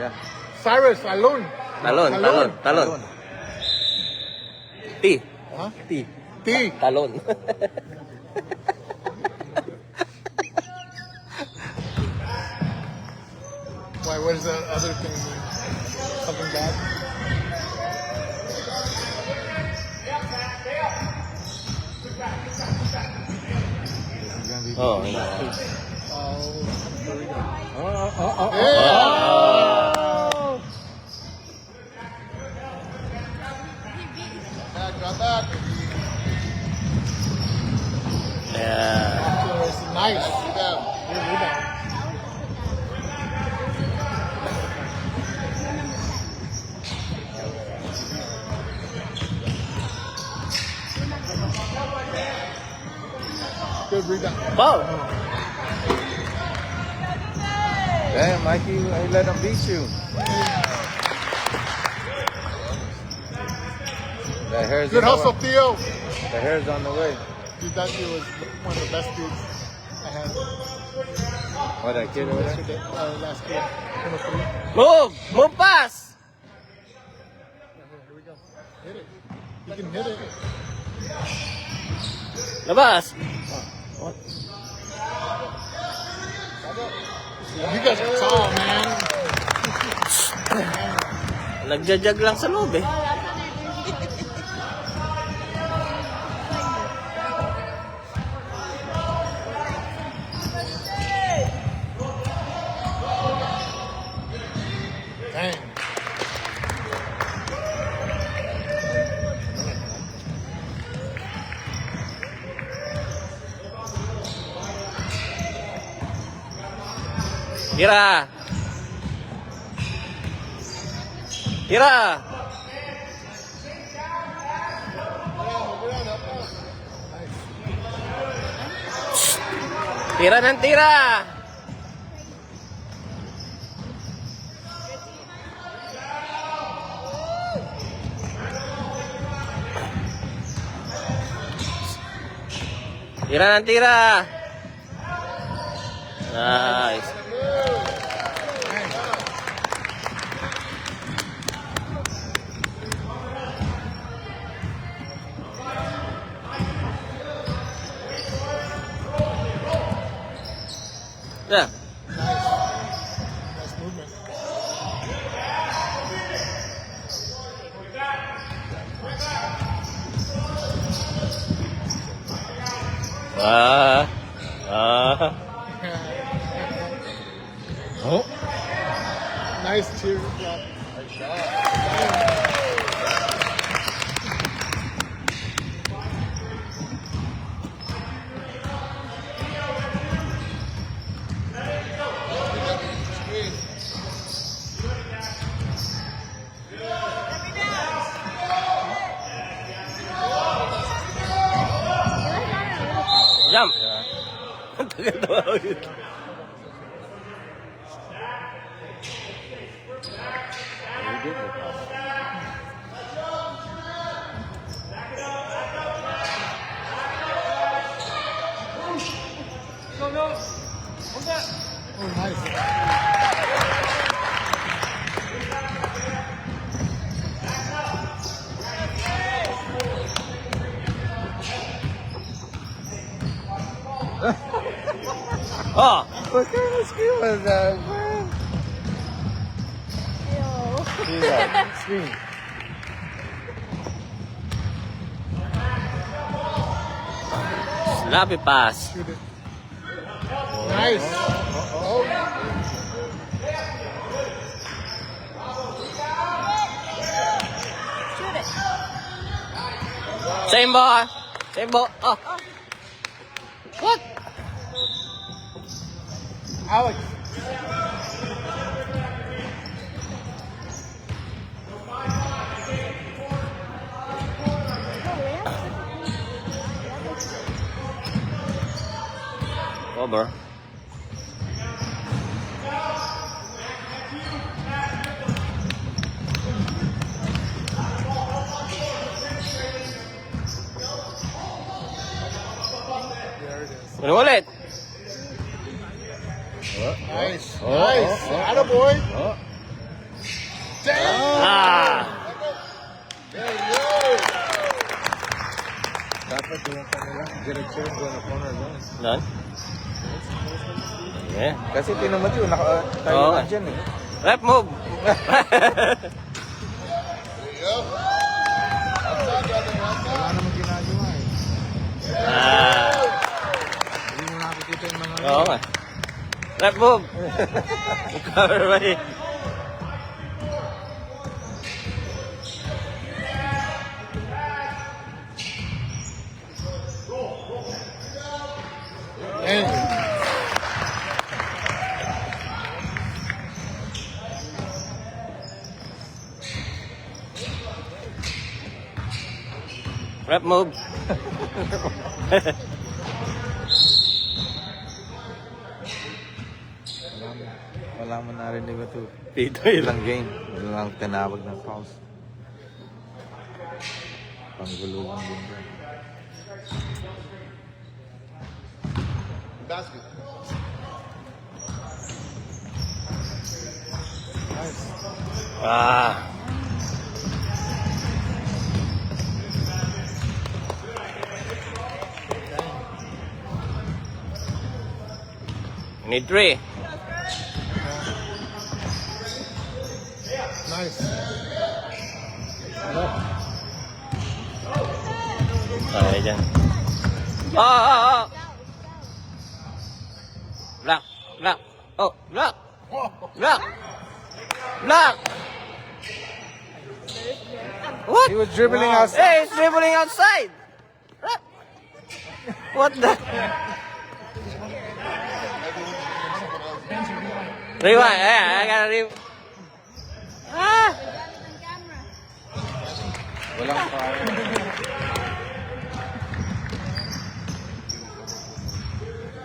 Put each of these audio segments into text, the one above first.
Yeah. Cyrus, talon. Talon. T. Huh? T. T. Talon. Why, what does the other thing mean? Something bad? Oh. Oh. Oh. Got that. Yeah. It's nice. Yeah. Good rebound. Good rebound. Foul. Damn, Mikey, I let him beat you. The hair's Good on the hustle, way. Theo. The hair's on the way. Dude, that dude was one of the best dudes I had What, that kid over there? yesterday. Last year. 103. Move pass. Here we go. Hit it. You can hit it. Labas. What? You guys are tall, man. Nagjajag lang sa loob eh. Dang. Tira. Tira. Tira ng tira. Tira ng tira. Nice. Yeah. Nice movement. Oh. Nice tear drop. Jump. Yeah. Ang tagal tawag ito. You did it. Oh, nice. Oh. What kind of screen was that, man? See that screen. Sloppy pass. Shoot it. Nice. Oh. Same ball. Same ball. Oh. What? Alex. Over. There it is. Ano ulit? Nice. Oh, Nice. oh, oh. Attaboy. Oh. Ah! Dapat yung kanila. Diretso yung doon na corner doon. Nan? Yeah. Kasi tinamat yun. Tayo Oo. na dyan eh. Rep move! Wala naman ginagawa eh. Ah! Hindi mo nakikita yung mga... Oo nga. Rep move! Cover ba eh? Hey. Rep move! Wala mo narinig ko ito. Dito yun. Ilang game. Ilang tinawag ng fouls. Panggulo lang din doon. Basket. Ah! Need 3. Nice. Ay, dyan. Ah! Block! Block! Oh, block! Block! Block! What? He was dribbling outside. Hey, he's dribbling outside! What the? Rewind. Yeah, I gotta rewind. Ah! Walang foul.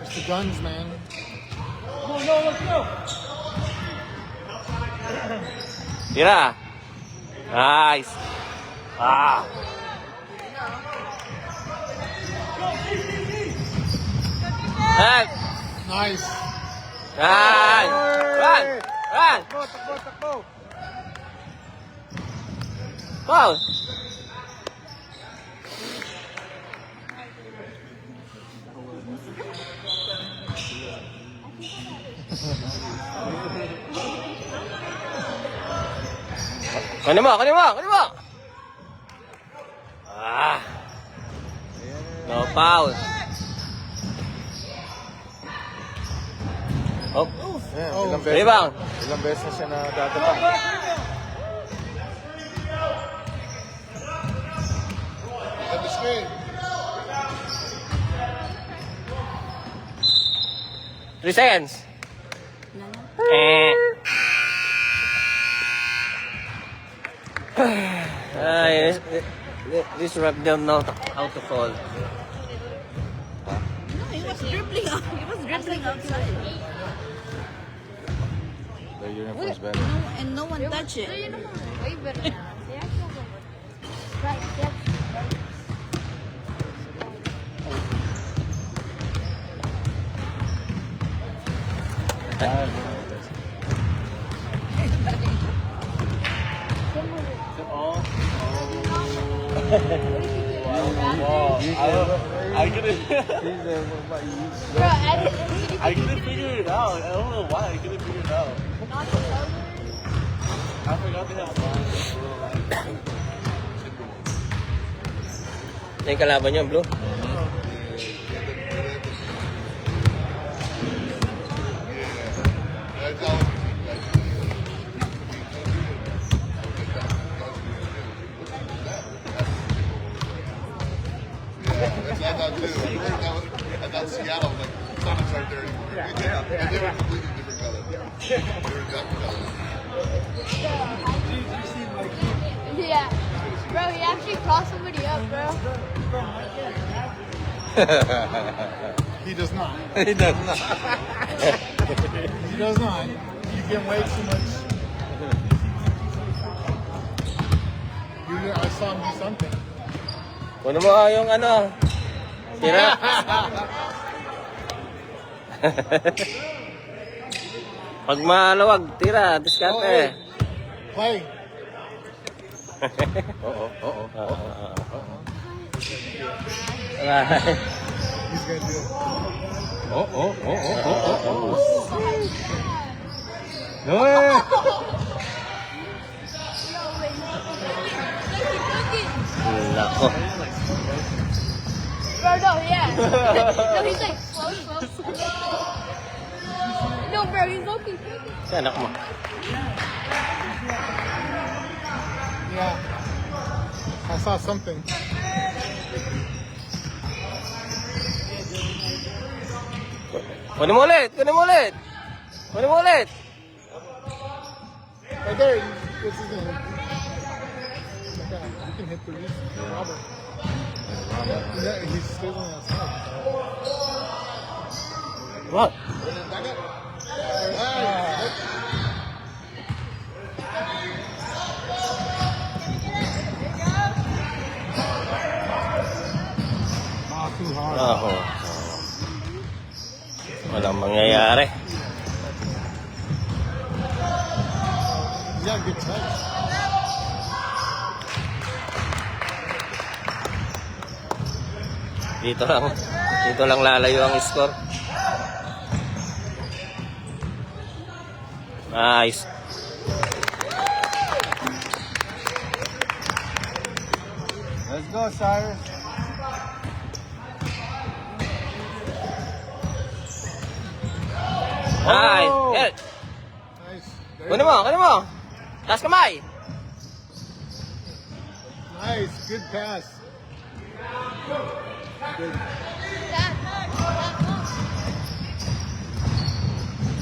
It's the guns, man. Tira. Nice. Ah. Hey. Nice. Nice. Run. Run. Takbo, takbo. Foul. Kunin mo, kunin mo, kunin mo. Ah. No foul. Oh, Yeah, Oh. ilang beses. rebound. Ilang beses na siya na dadapa. At the screen. 3 seconds. Eh. Ay, this rep don't know how to fall. No, he was dribbling out. He was dribbling outside. The uniform's better. No, and no one touched it. Way better now. Right, yep. I couldn't, Bro, I couldn't figure it out. I don't know why I couldn't figure it out. I forgot they have one. Yung kalaban niyo, Blue? That's what I thought too. I thought Seattle, like, Sonics aren't there anymore. They were a completely different color. They were exactly color. yeah. Bro, he actually crossed somebody up, bro. He does not. He does not. He does not. You get way too much. I saw him do something. Kuno mo yung ano. Tira. Pag malawag, tira. Diskarte. Play. Alright. He's gonna do it. Nako. Bro, no, yeah. No, he's like slow. No, bro, he's looking. Sa anak mo. Yeah. I saw something. Kunin mo ulit! Kunin mo ulit! Kunin mo ulit! Right there. What's his name? Yeah, you can hit the roof. Robert. Yeah, he's still on outside. What? Too hard. Ako. Walang mangyayari. Yeah, good touch. Dito lang lalayo ang score. Nice. Let's go, Cyrus. Nice. Get it. Nice. Kunin mo, kunin mo. Taas kamay. Nice. Good pass. Good.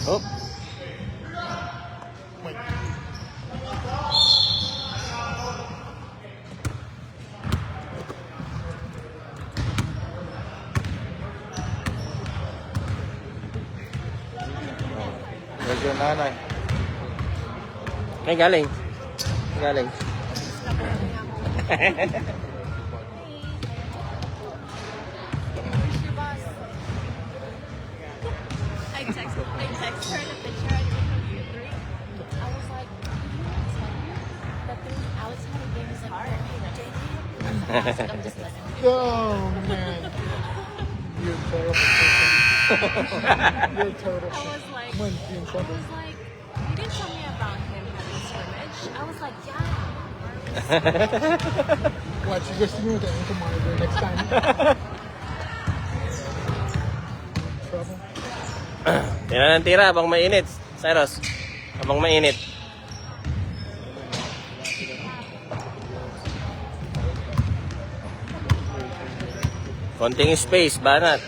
Oh. Wait. Where's your nanay? Ay, galing. Galing. I text her the picture I took of you three. I was like, but then Alex had a game as a card. I'm just listening. Oh, man. You're a terrible person. You're a terrible I person. was like, When you in trouble. you didn't tell me about him having a scrimmage. I was like, yeah. Watch, you go see me with the ankle monitor next time. Trouble. Tira ng tira habang mainit. Cyrus, habang mainit. Konting space, banat.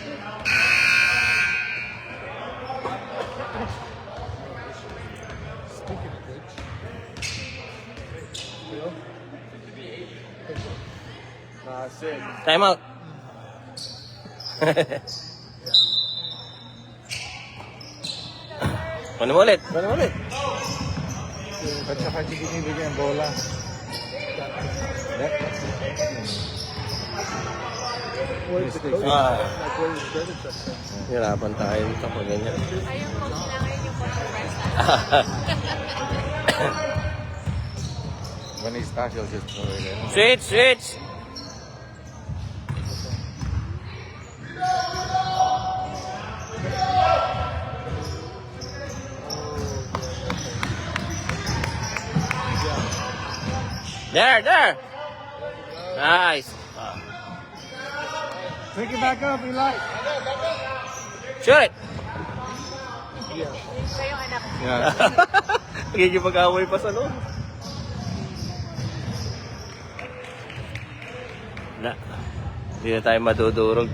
Speaking of which. Bill? That's it. Time out. Kunin mo ulit. Kunin mo ulit. Ba't siya kasi binibigyan ng bola? Where's the coach? Ah. Like, where's the credit section? Hirapan tayo kapag ganyan. Ayun po sila ngayon yung controversial. When he's stuck, he'll just throw it in. Switch, switch. There, there. Nice. Pick it back up, Eli. Shoot it. Siya yung anak. Yeah. Nagigipag-away pa sa loob. Na. Hindi na tayo madudurog.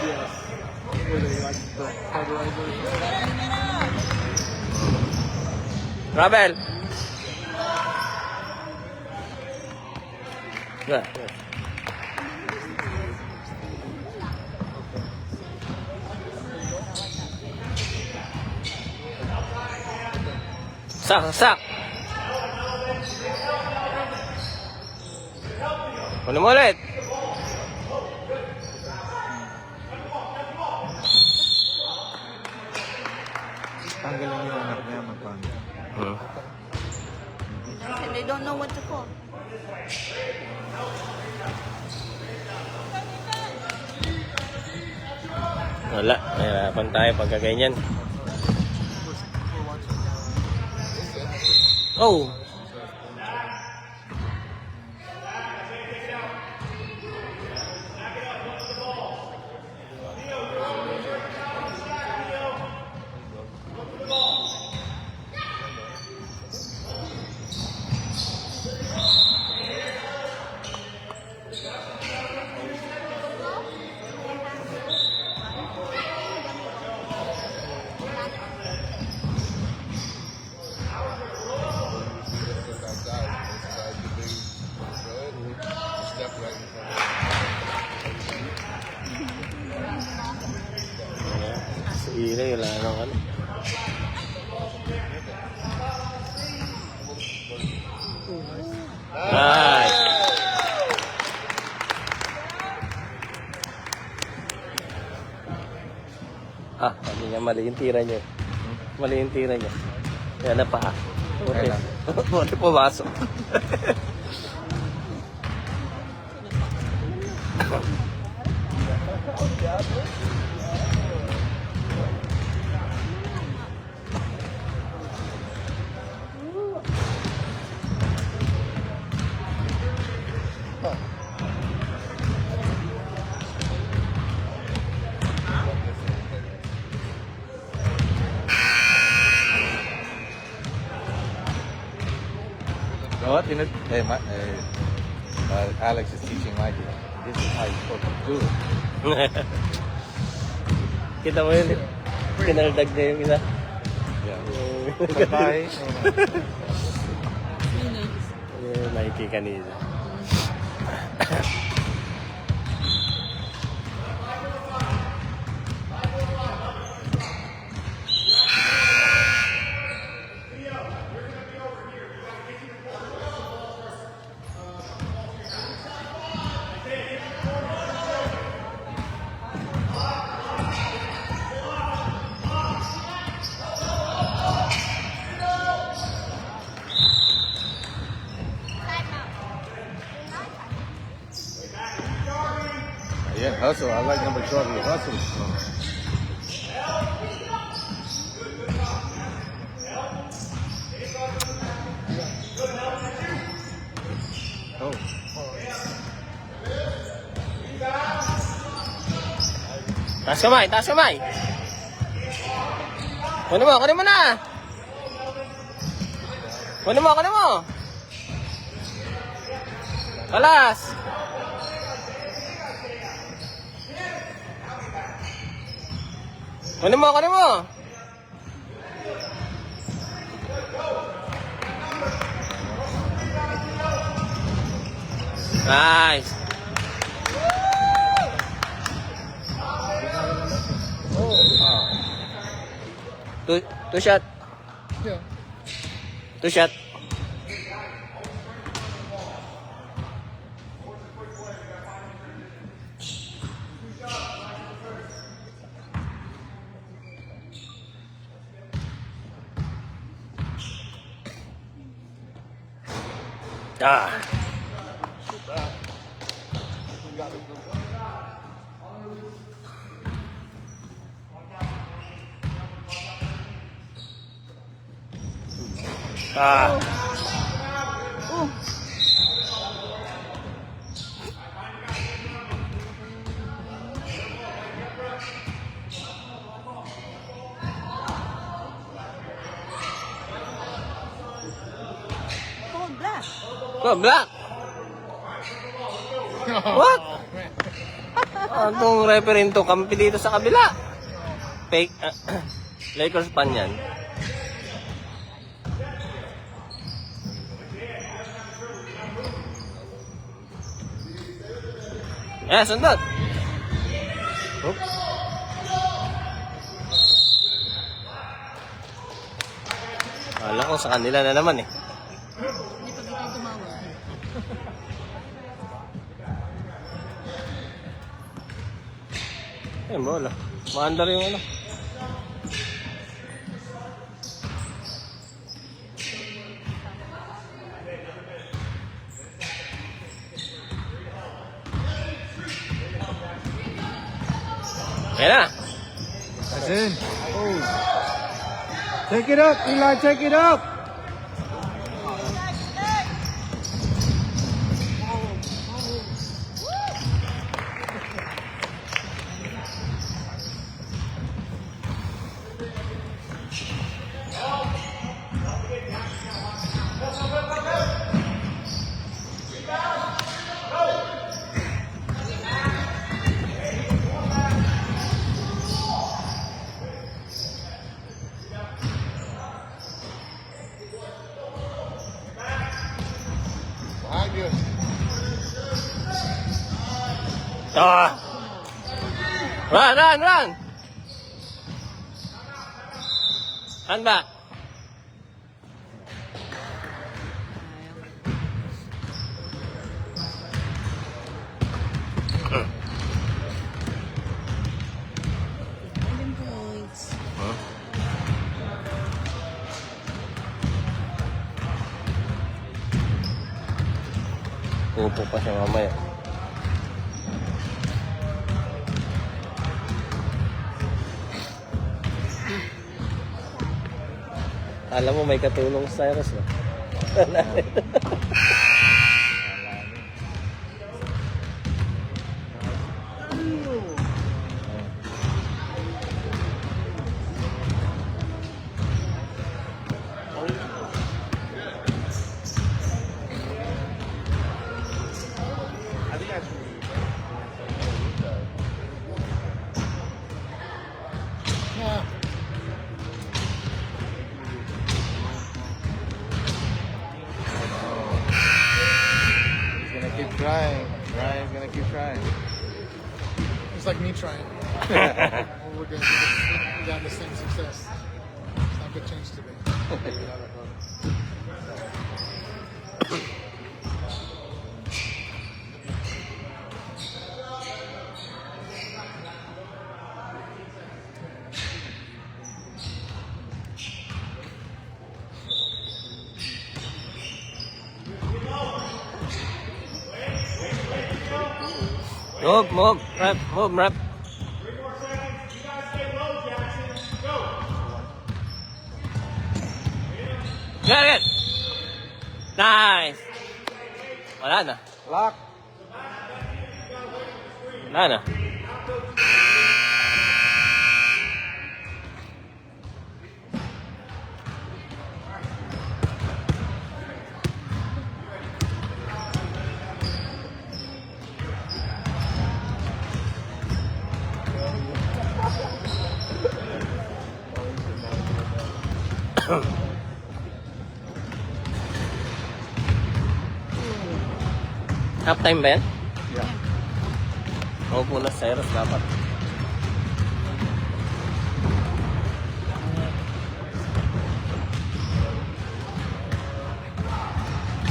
Yes. Where they like the cauterizer. Rabel. Good. Sak, sak. Kunin mo ulit. Ang galing yung anak niya magpano. And they don't know what to call. Wala, nahirapan tayo pagka ganyan. Oh! Step right in front of Si Ira, wala nang ano. Nice! Sabi niya, mali yung tira niya. Mali yung tira niya. Yan na pa. Okay lang. Buti pumasok. You know what? Alex is teaching Mikey. This is how you're supposed to do it. Kita mo yun. Pinaldag na yung isa. Yeah. Bye. Yung Nike kanina. Yeah, hustle. I like number 12. He hustles. Oh. Taas kamay, taas kamay. Kunin mo na. Kunin mo. Alas. Kunin mo. Nice. Two shot. Yeah. Two shot. Cold black. Oh, black. What? Anong referee to? Kampi dito sa kabila. Fake. Lakers pan yan. Sundot. Oops. Wala ko sa kanila na naman eh. Hindi pa kita tumawag. Bola. Maandar yung ano. Ayan na. That's in. Oh. Take it up, Eli. Take it up. Behind you. Ah! Run, run, run! Run back. Upo pa siya mamaya. Alam mo may katulong sa Cyrus, no? Yeah. He's gonna keep trying. Ryan's gonna keep trying. It's like me trying. We're going to got the same success. It's not good change today. Move, rep, move, rep. Get it! Nice! Wala na. Lock. Wala na. Half time ba yan? Yeah. Maupo na sa Cyrus dapat.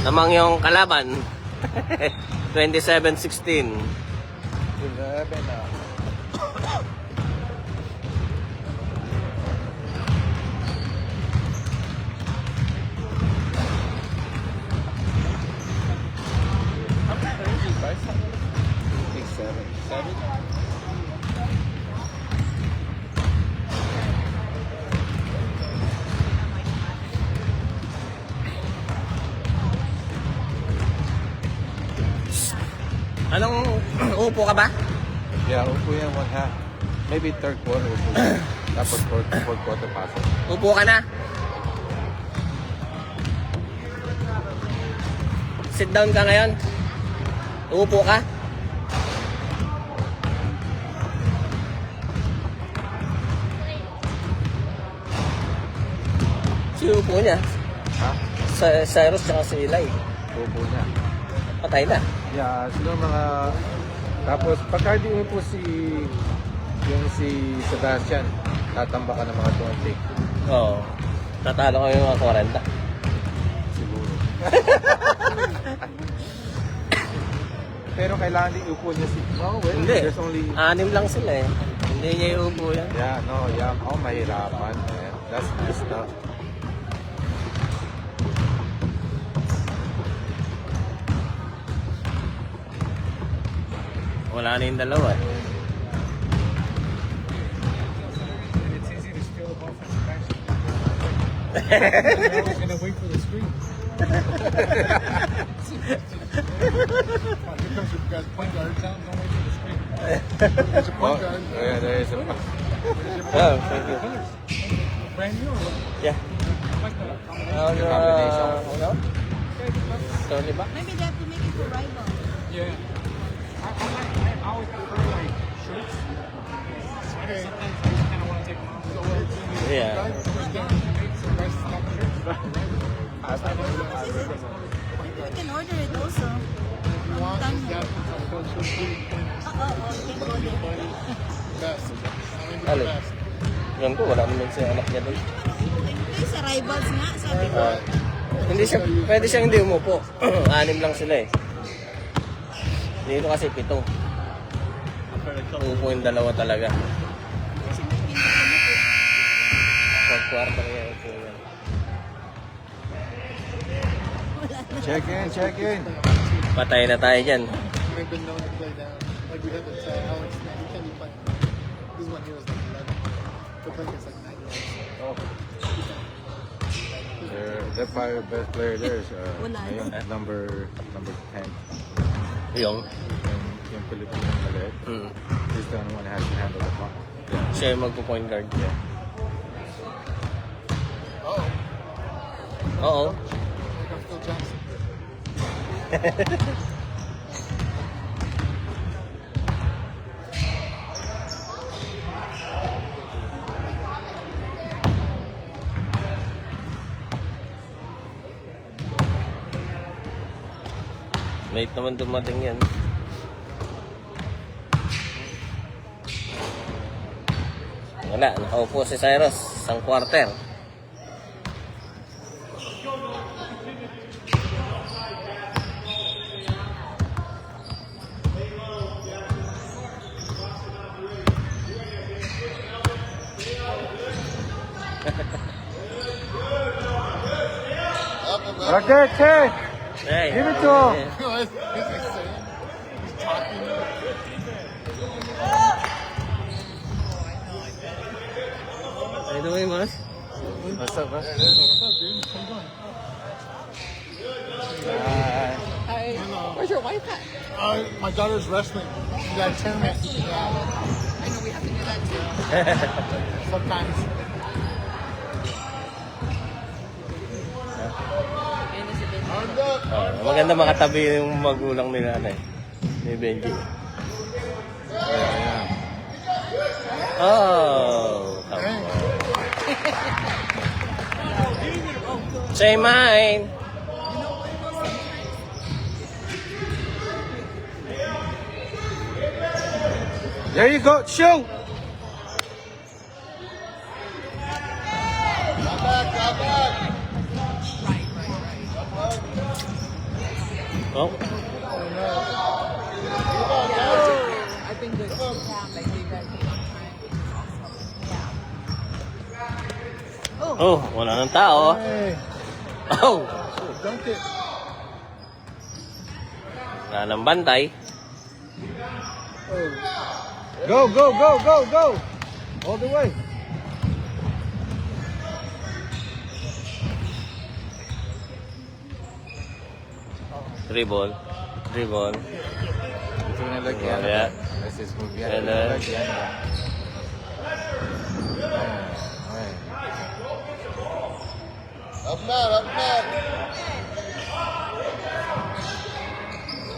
Namang yung kalaban. 27-16. 11 na. Seven? Anong upo ka ba? Yeah, upo yan one half. Maybe third quarter upo yan. Tapos fourth quarter pasok. Upo ka na. Sit down ka ngayon. Upo ka. Si upo niya. Ha? Cyrus tsaka si Eli. Upo niya. Patay na. Yeah, sino mga... Tapos, pagka di upo si Sebastian, tatamba ka ng mga 20. Oo. Tatalo ko yung mga 40. Siguro. Pero kailangan din upo niya si... No, well, Hindi. there's only... 6 lang sila eh. Hindi niya iupo yan. Yeah, no, yeah. Oh, mahirapan. Man. That's messed up. Wala na yung dalawa eh. I was gonna wait for the screen. Here comes your guys' point guard. Don't wait for the screen. There's a Oh, point guard. yeah, there is a. Oh, thank you. Brand new or what? Yeah. I like that combination. Ano? So, di ba? Maybe they have to make it for rival. Yeah. I always prefer like shirts. Sometimes I just kind of want to take them off. So Yeah. We can order it also. Alin? Yan ko, wala naman siya anak niya doon. Hindi sa rivals nga, sabi ko. Hindi siya, pwede siyang hindi umupo. 6 lang sila eh. Dito kasi 7. Uupo yung 2 talaga. Kasi may pinaka Sa kwarto niya upo yan. Check in. Patay na tayo dyan. I've been known to play down. Like we had to tell Alex, man, you can't be playing. This one here was like 11. The play is like 9 yards. Oh. The probably best player there is ayun, number 10. Yung? Yung Filipino maliit. He's the only one that has to handle the puck. Siya yung magpo-point guard. Yeah. Oo. Like I'm Phil Jackson. Late naman dumating yan. Wala, nakaupo si Cyrus. Isang quarter. Rocket, check! Hey, Give it to him. You know, he's saying, he's talking. Ay, doon yung mas? What's up, bro? What's up, dude? How you doing? Where's your wife at? My daughter's wrestling. She got a tournament. I know we have to do that too. Sometimes. And it's a bit Maganda makatabi yung magulang nila na eh. Ni Benji. Oh, come on. Say mine. There you go, shoot! Oh, I've been good. Like they got me on time. oh, wala nang tao. Hey, Oh, dunk it. wala nang bantay. Go! All the way. Dribble. Ito na lagyan. Yeah. Let's just move yan. And then- Lagyan ba? Ayan. Up mad.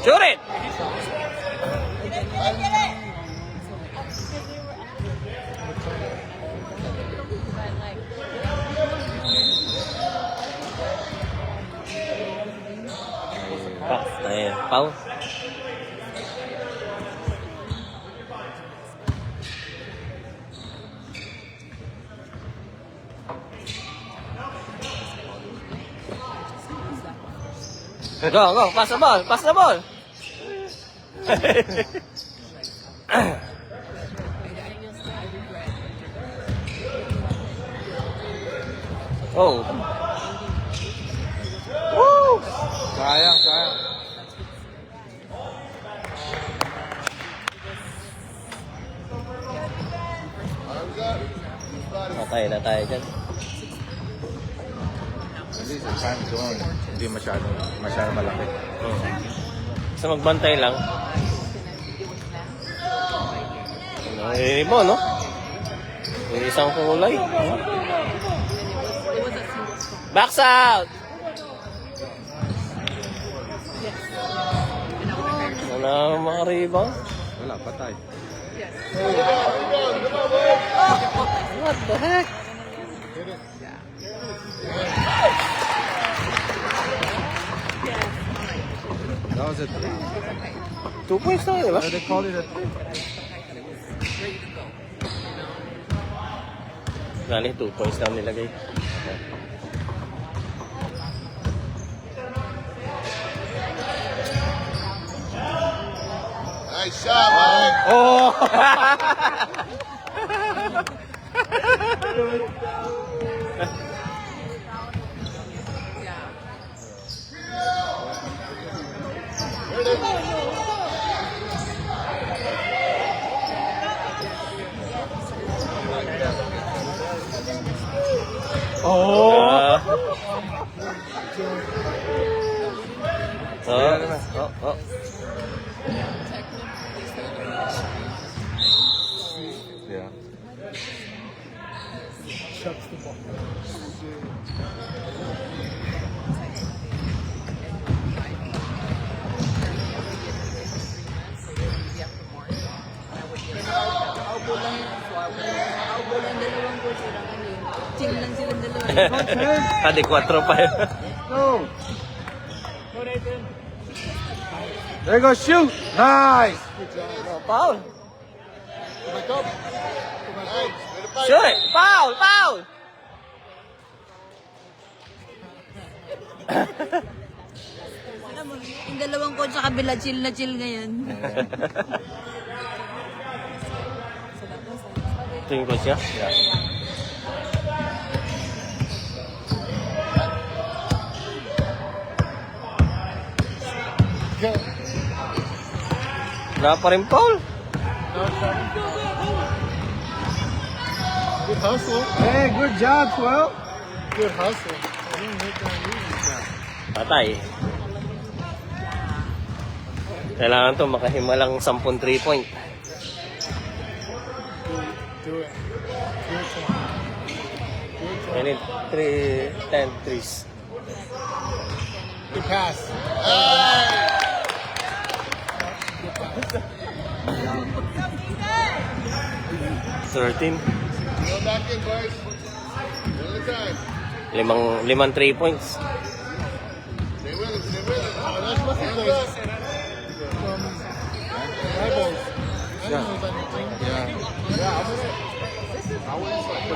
Shoot it! Ayun, Pau. Go, pass the ball. Oh. Woo! Sayang. Patay na tayo dyan. least the time zone, hindi masyado malaki. Sa magbantay lang. Iba, no? Yung isang kulay. Backs out! Wala makaribang. Wala, patay. What the heck? That was a 3. 2 points lang, di ba? Why they call it a 3? Gali, 2 points lang nilagay. Nice shot, man. Oh! Oh! Oh. Yeah. Shuts the ball. Aubo lang dalawang coach. Chill lang silang dalawa. Kadi 4 pa yun. Go! There you go, shoot! Nice! Foul! Back up. Shoot it! Foul! Foul! Alam mo, yung dalawang coach sa kabila, chill na chill ngayon. Ito yung coach niya? Go. Wala pa rin foul. Good hustle. Hey, good job, 12. Good hustle. I didn't hit that easy. Patay. Kailangan to makahimalang 10 3-point. Do it. Do it to him. Do it to him. I need 10 threes. Good pass. 13. Go back in, boys. One at a time. Limang 3 points. Stay with it, stay with it. Oh, that's what he plays from rivals. I don't know anything. Yeah. Yeah, I'm in it. I was like,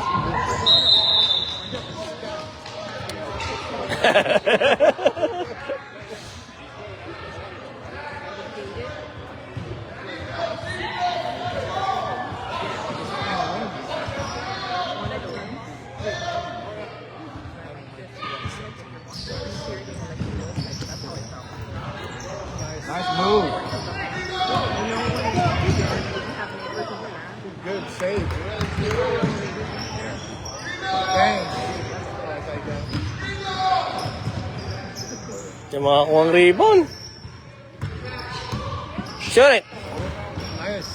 Nice move. good save. Thanks. Yung mga kuwang rebound. Shoot it! Nice.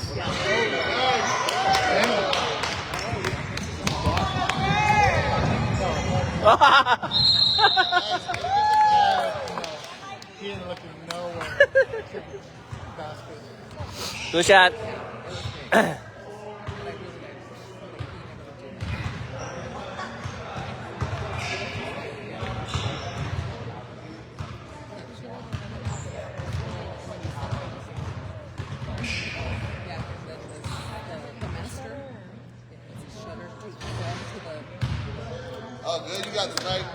He ain't looking nowhere. Basket. 2 shot. Oh, good. You got this, right?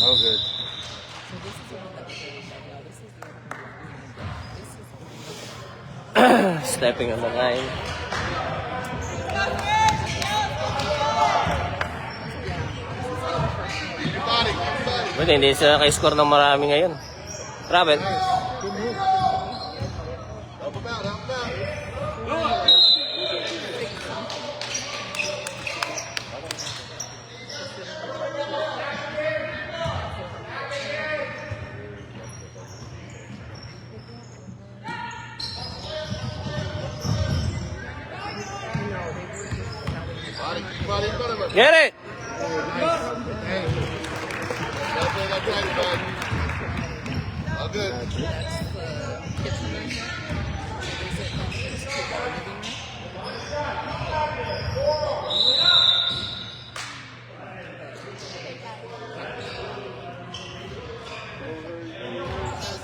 No good. Stepping on the line. Your body, your body. Pwede, hindi sila naka-score ng marami ngayon. Travel. Good move. Help him out, help him out. Body in front of us. Get it! Gotta play that tight, bud. All good.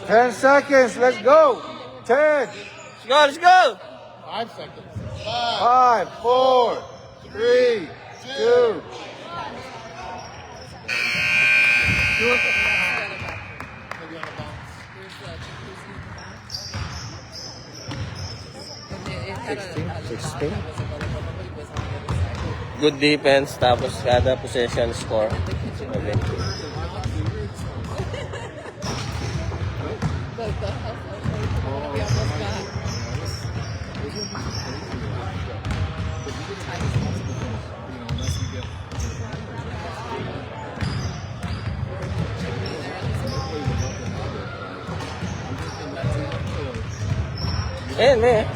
Ten seconds. Let's go. 10, Let's go! 5 seconds. 5, 4, 3, 2. Maybe on the bounce. Good defense, tapos kada possession score. Okay. Eh.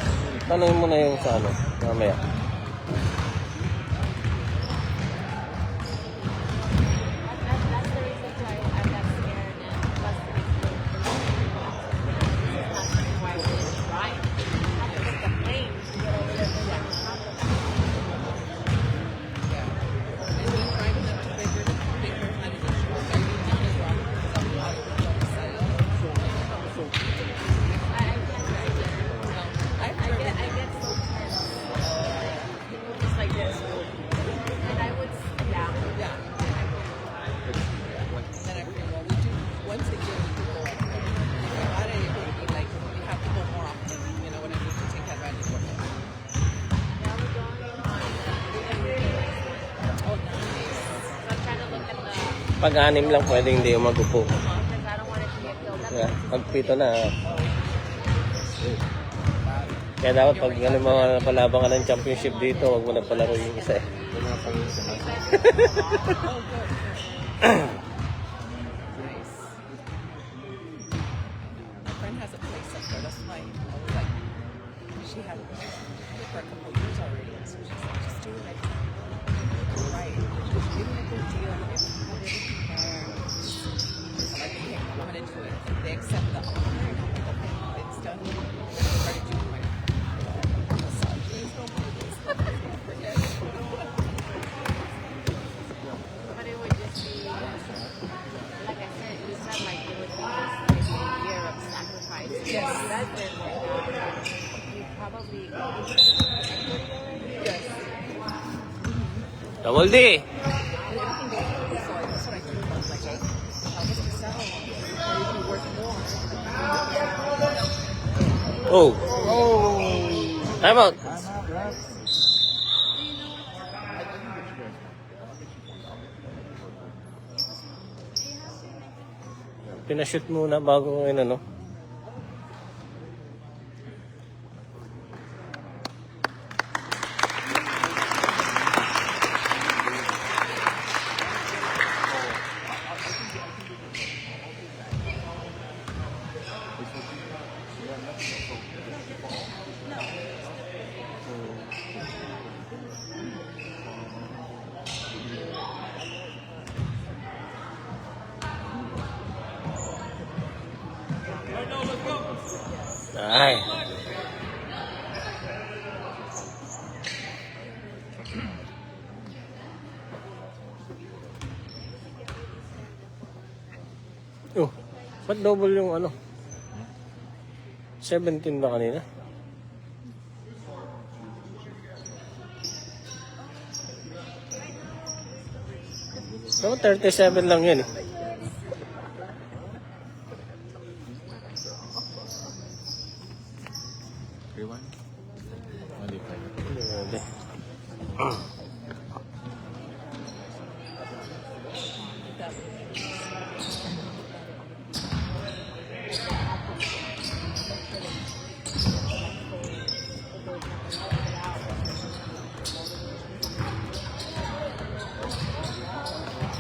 Tanongin mo na yung sa ano, mamaya. That's the reason why I'm not scared and plus the reason why I didn't try. I have to get the plane to get over there for that. I get so tense. Just like this. And I would, yeah. Then I feel, well, we do once a year we do go up. If you're not able to be like, you have to go more often. You know what I mean? To take advantage of it. Now we're going on. Oh, nice. So I'm trying to look at the, Pag-anim lang pwedeng hindi umagupo. because I don't want it to get filled up. Yeah, pag pito na. Kaya dapat pag ano, mga napalabang ka ng championship dito, huwag mo na palaro yung isa eh. My friend has a place up there. That's why I was like, she had it for a couple of years already. And so she's like, just do it. Like, right. Just give me a good deal. If you have everything there. I'm like, okay, I'm going to do it. They accept the offer. And I'm like, okay, it's done. I started doing my massage. There's no business. Forget it. But it would just be, like I said, you said like it would be just like a year of sacrifice. Yes. That's been you probably Yes. Double D! Everything goes through. So that's what I told them. Like, how much to sell? Or you can work more. Oh! Time out! Pinashoot muna bago yun ano. Ay. Oh, ba't double yung ano? 17 ba kanina? So, 37 lang yun eh. Grabe.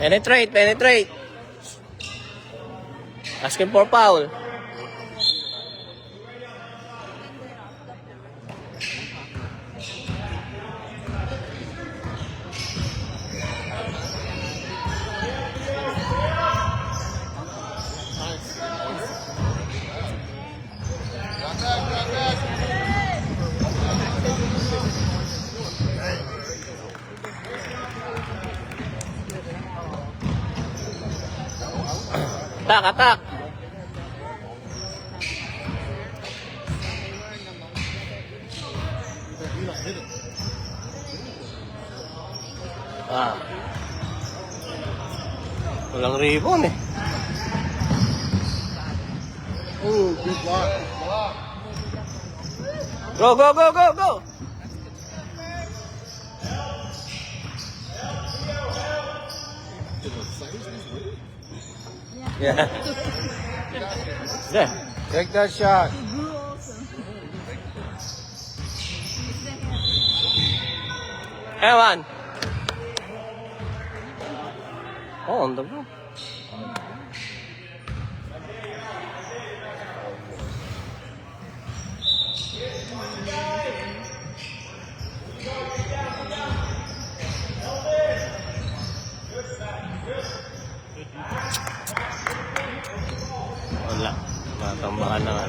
Penetrate. Asking for foul. Attack. Walang ribbon eh. Oh, good block. Go. Yeah. Yeah. Take that shot. Ewan. Oh, on the ball. Wala. Matambahan na nga.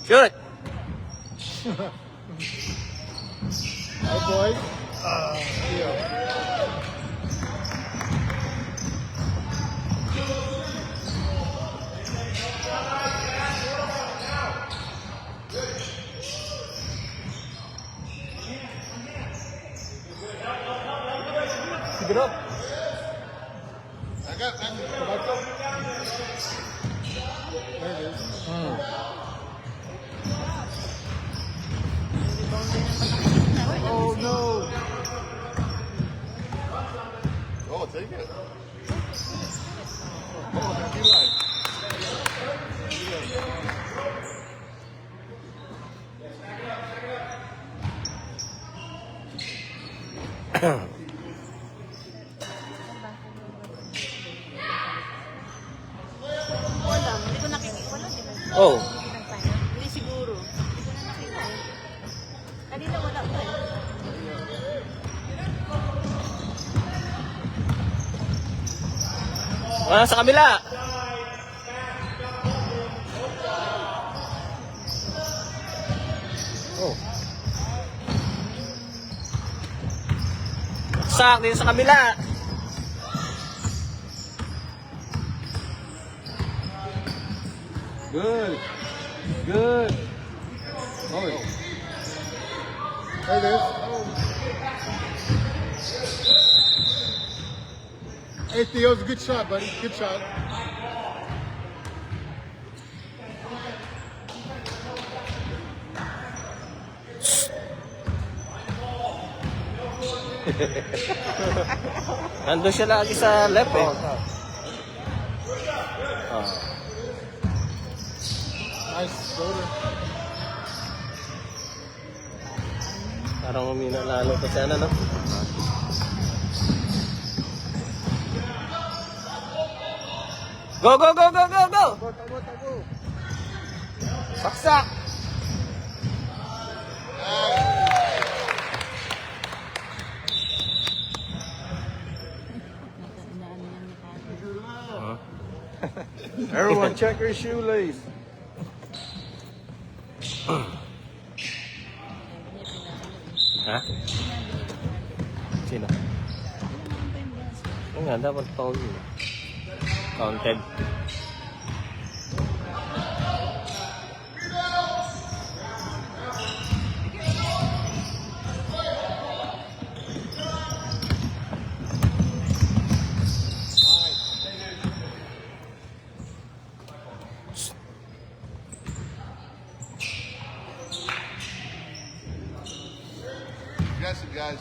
Shoot! Hey, boys. Yeah. Pick it up. I got that. There it is. Oh no. Oh, take it. Wala, hindi ko nakikita. Wala, di ba? Oh. Hindi siguro. Hindi ko na nakita eh. Kanina wala pa eh. Sa kabila. Oh. Sak dito sa kabila. Good. Oh. There it is. Hey, Theo, it's a good shot, buddy. Good shot. Nandun siya lagi sa left eh. Nice shoulder. Parang umina lalo pa siya no? Go! Saksak! Everyone check your shoelace. Ha? Sino? Oo nga, dapat foul yun. Counted. Aggressive, guys.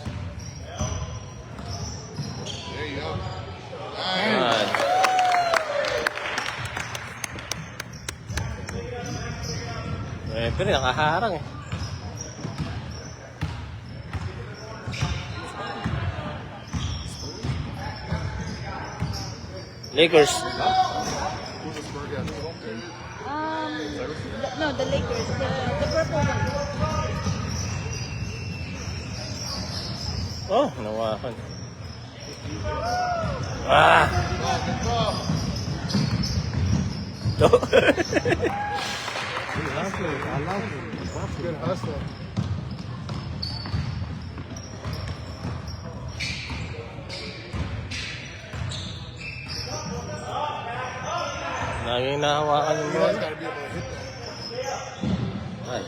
There you go. Alright. Pero nakaharang eh. Lakers. Who's the Spurs guy? No, the Lakers, the purple one. Oh, nawakan. Ah! Good hustle. Lagi nahawakan yung You ball. guys gotta be able to hit that. Ay.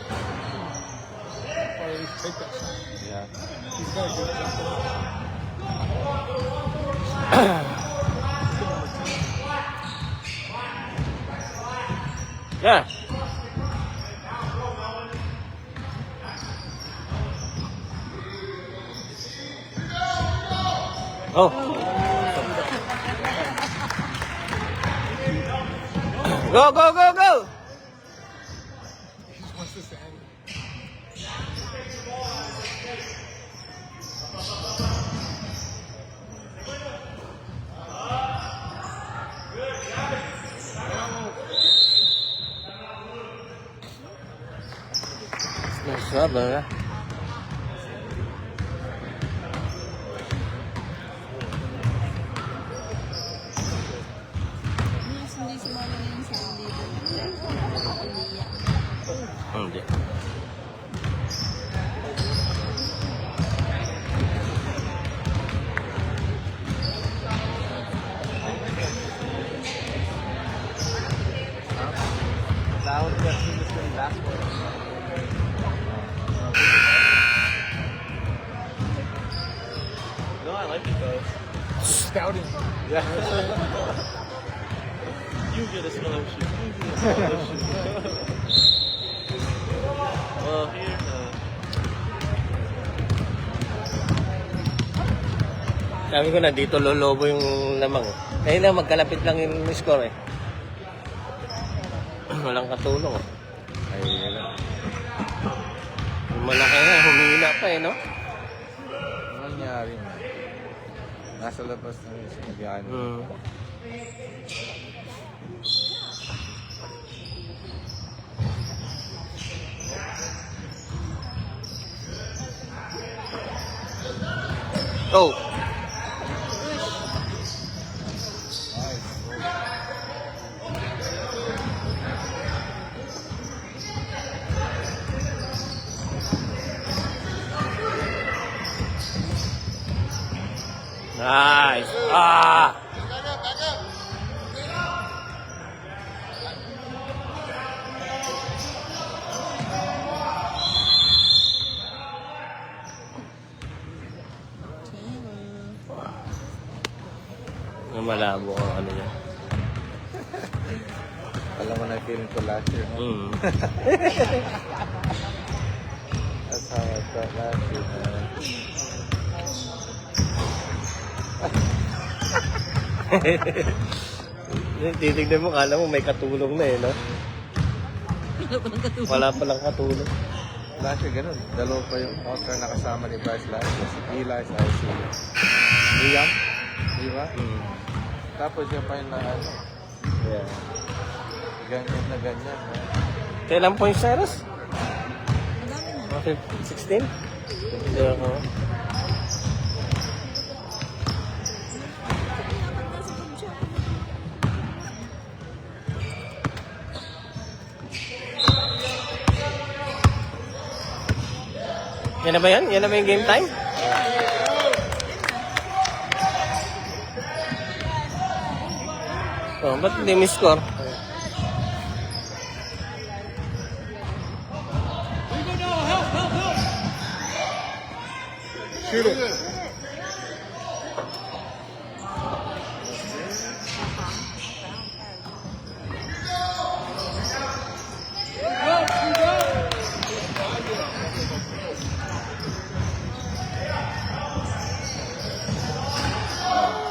Or at least take that shot. Yeah. He's gotta get that. Yeah. Oh. Go, go, go, go! He just wants this to end. Nice job, man. Hindi sumama na yung sound dito. Umiyak. Hindi. No, I like it though. Scouting. Yeah. You get a scholarship. You get a scholarship. Well, here, sabi ko na, dito lolobo yung lamang. Kaya na, magkalapit lang yung score eh. Walang katulong. Ay, yun. Yung malaki na, humina pa eh, no? Ano nangyari na? Nasa labas na yung sinagyan. Oh! Nice! Ah! Malabo ang ano niya. Alam mo na feeling ko last year. No? Mm. That's how I felt last year. Titignan mo, kala mo may katulong na eh, no? Wala palang katulong. Last year, ganun. Dalawa pa yung all-star na kasama ni Bryce last year. Si Eli sa IC. Liam? Di ba? Mm. Tapos yung pa yung na ano. Yeah. Ganyan na ganyan. No? Kailan points, Cyrus? 16? Hindi ako. Yan na ba yan? Yan na ba yung game time? Oh, ba't hindi may score? Shoot it.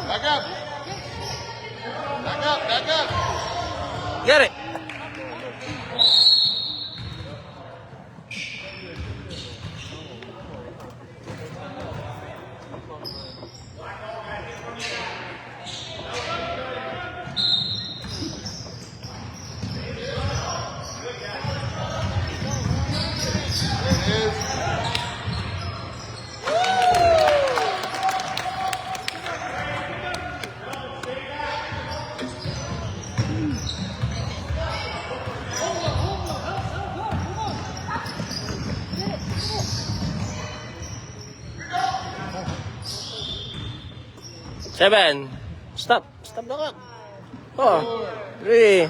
Back up. Back up, back up. Get it! 7. Stop. Stop the clock. Oh. 3.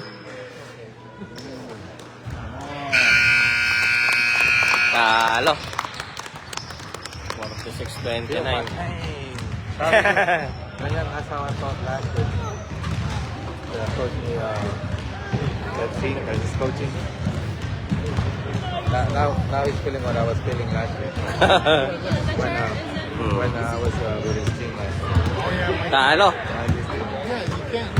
Talo. 46-29. Ganyan asawa ko last week. The coach ni that scene, or his coaching. Now he's feeling what I was feeling last week. When I was with his team last week. Talo. Now he's feeling- Yeah, you can't.